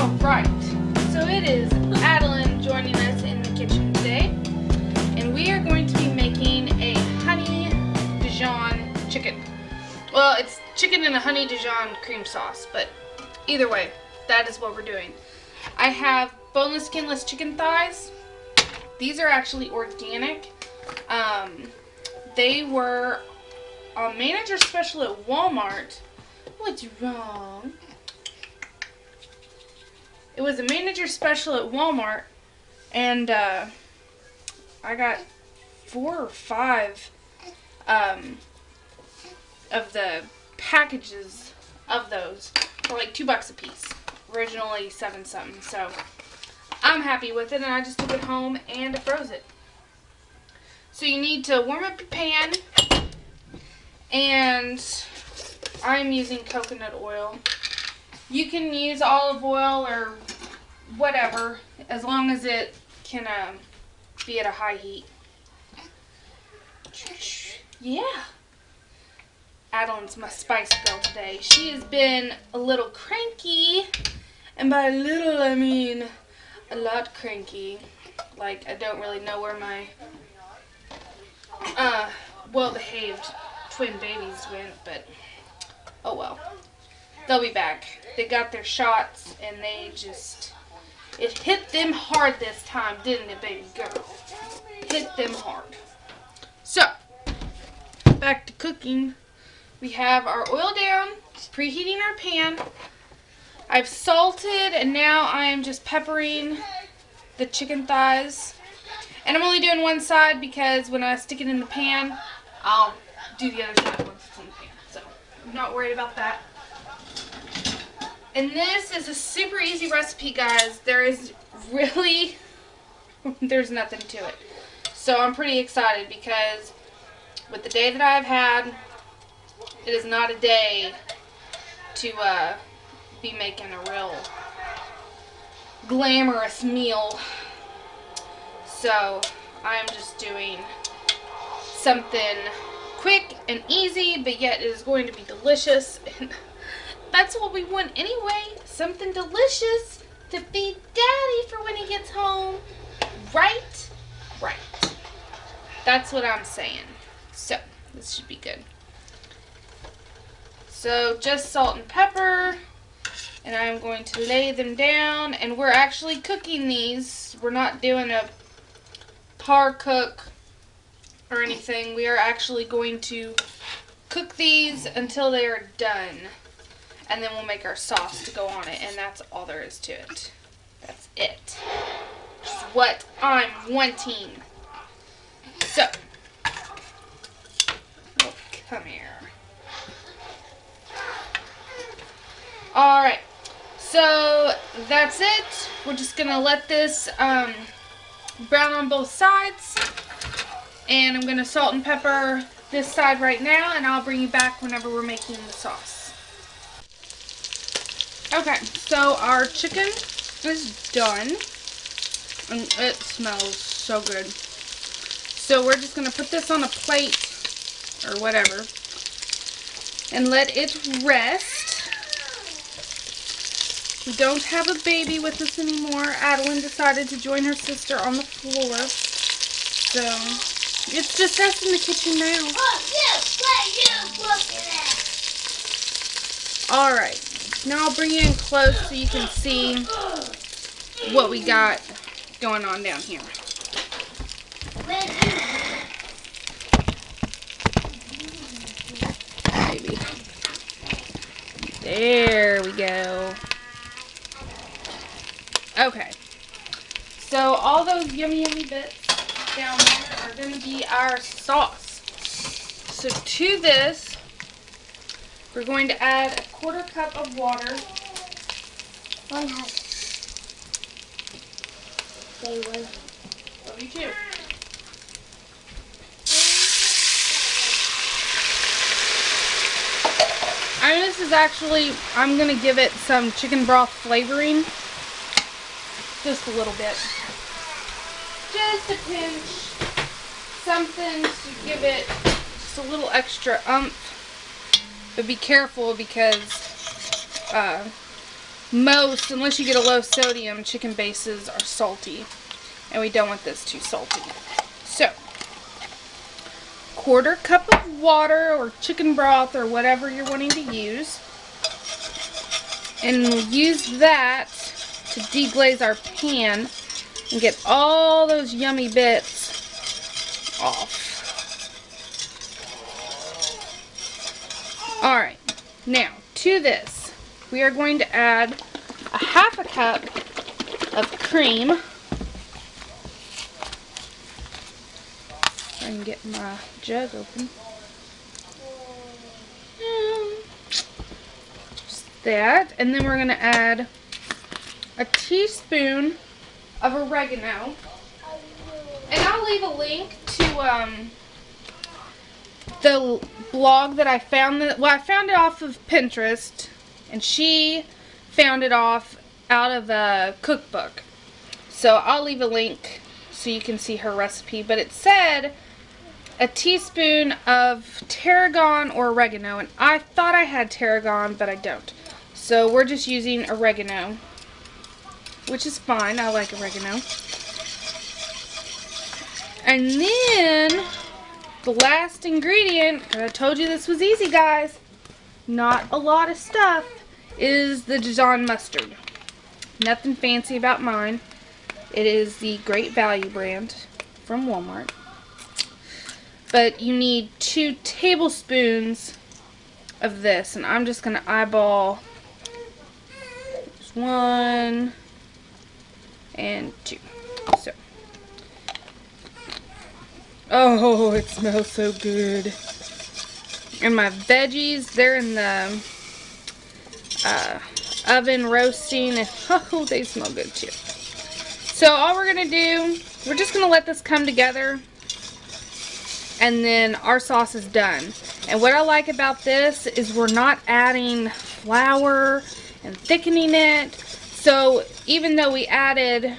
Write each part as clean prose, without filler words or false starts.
Alright, so it is Adeline joining us in the kitchen today, and we are going to be making a honey Dijon chicken. Well, it's chicken in a honey Dijon cream sauce, but either way, that is what we're doing. I have boneless, skinless chicken thighs. These are actually organic. They were a manager special at Walmart. What's wrong? It was a manager special at Walmart, and I got 4 or 5 of the packages of those for like $2 a piece. Originally 7 something, so I'm happy with it, and I just took it home and I froze it. So you need to warm up your pan, and I'm using coconut oil. You can use olive oil or whatever, as long as it can be at a high heat. Yeah. Adeline's my spice girl today. She has been a little cranky, and by little I mean a lot cranky. Like, I don't really know where my well-behaved twin babies went, but oh well. They'll be back. They got their shots, and they just, it hit them hard this time, didn't it, baby girl? Hit them hard. So, back to cooking. We have our oil down, preheating our pan. I've salted, and now I am just peppering the chicken thighs. And I'm only doing one side because when I stick it in the pan, I'll do the other side once it's in the pan. So, I'm not worried about that. And this is a super easy recipe, guys. There's nothing to it. So I'm pretty excited because with the day that I've had, it is not a day to be making a real glamorous meal. So I'm just doing something quick and easy, but yet it is going to be delicious. And that's what we want anyway. Something delicious to feed Daddy for when he gets home. Right? Right. That's what I'm saying. So, this should be good. So, just salt and pepper. And I'm going to lay them down. And we're actually cooking these. We're not doing a par cook or anything. We are actually going to cook these until they are done. And then we'll make our sauce to go on it, and that's all there is to it. That's it. Just what I'm wanting. So, oh, come here. Alright, so that's it. We're just going to let this brown on both sides. And I'm going to salt and pepper this side right now, and I'll bring you back whenever we're making the sauce. Okay, so our chicken is done, and it smells so good. So we're just going to put this on a plate, or whatever, and let it rest. We don't have a baby with us anymore. Adeline decided to join her sister on the floor, so it's just us in the kitchen now. Alright. Now I'll bring you in close so you can see what we got going on down here. Maybe. There we go. Okay. So all those yummy bits down there are going to be our sauce. So to this, we're going to add a 1/4 cup of water. 1 cup. Say one. Love you too. And this is actually, I'm going to give it some chicken broth flavoring. Just a little bit. Just a pinch. Something to give it just a little extra oomph. But be careful because most, unless you get a low sodium, chicken bases are salty. And we don't want this too salty. So, 1/4 cup of water or chicken broth or whatever you're wanting to use. And we'll use that to deglaze our pan and get all those yummy bits off. Alright, now to this, we are going to add a 1/2 cup of cream. I can get my jug open. Just that, and then we're going to add a teaspoon of oregano. And I'll leave a link to the blog that I found. I found it off of Pinterest, and she found it out of a cookbook. So I'll leave a link so you can see her recipe. But it said a teaspoon of tarragon or oregano, and I thought I had tarragon, but I don't. So we're just using oregano, which is fine. I like oregano. And then the last ingredient, and I told you this was easy, guys, not a lot of stuff, is the Dijon mustard. Nothing fancy about mine. It is the Great Value brand from Walmart. But you need 2 tablespoons of this, and I'm just going to eyeball 1 and 2. So, oh, it smells so good. And my veggies, they're in the oven roasting, and oh, they smell good too. So all we're going to do, we're just going to let this come together, and then our sauce is done. And what I like about this is we're not adding flour and thickening it. So even though we added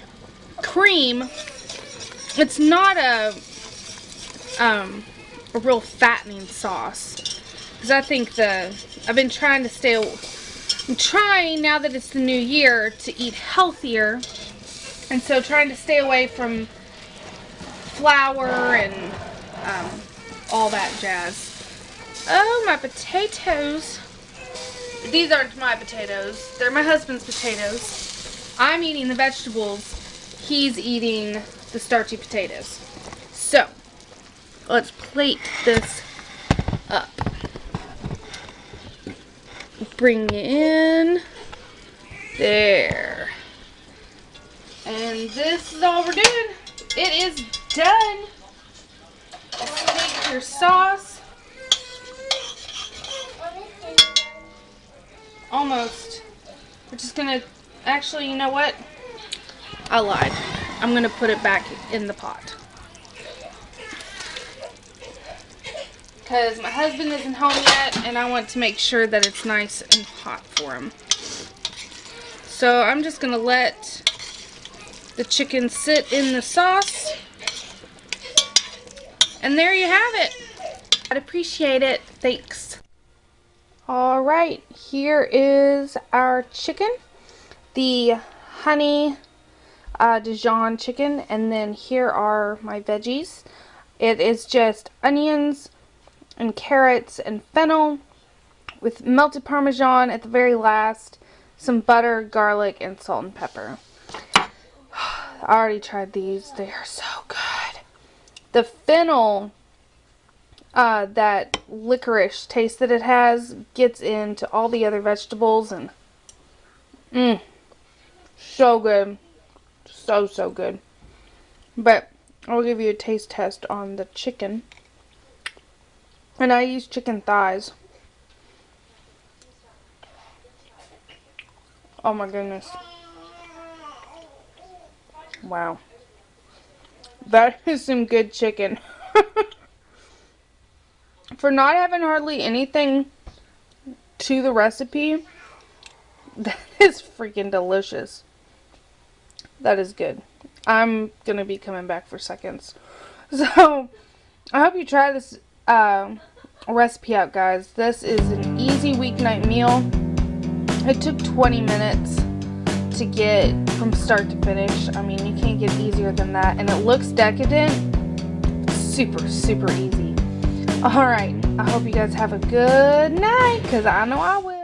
cream, it's not a real fattening sauce. Because I think I've been trying to I'm trying, now that it's the new year, to eat healthier. And so trying to stay away from flour and all that jazz. Oh, my potatoes. These aren't my potatoes. They're my husband's potatoes. I'm eating the vegetables. He's eating the starchy potatoes. So, let's plate this up. Bring it in. There. And this is all we're doing. It is done. Let's take your sauce. Almost. We're just gonna, actually, you know what? I lied. I'm gonna put it back in the pot. Because my husband isn't home yet, and I want to make sure that it's nice and hot for him. So I'm just gonna let the chicken sit in the sauce. And there you have it. I'd appreciate it. Thanks. Alright, here is our chicken. The honey Dijon chicken. And then here are my veggies. It is just onions and carrots and fennel with melted Parmesan at the very last. Some butter, garlic, and salt and pepper. I already tried these. They are so good. The fennel, that licorice taste that it has, gets into all the other vegetables, and so good. So good. But I'll give you a taste test on the chicken. And I use chicken thighs. Oh my goodness. Wow. That is some good chicken. For not having hardly anything to the recipe, that is freaking delicious. That is good. I'm gonna be coming back for seconds. So, I hope you try this recipe out, guys. This is an easy weeknight meal. It took 20 minutes to get from start to finish. I mean, you can't get easier than that. And it looks decadent. Super, super easy. Alright, I hope you guys have a good night, because I know I will.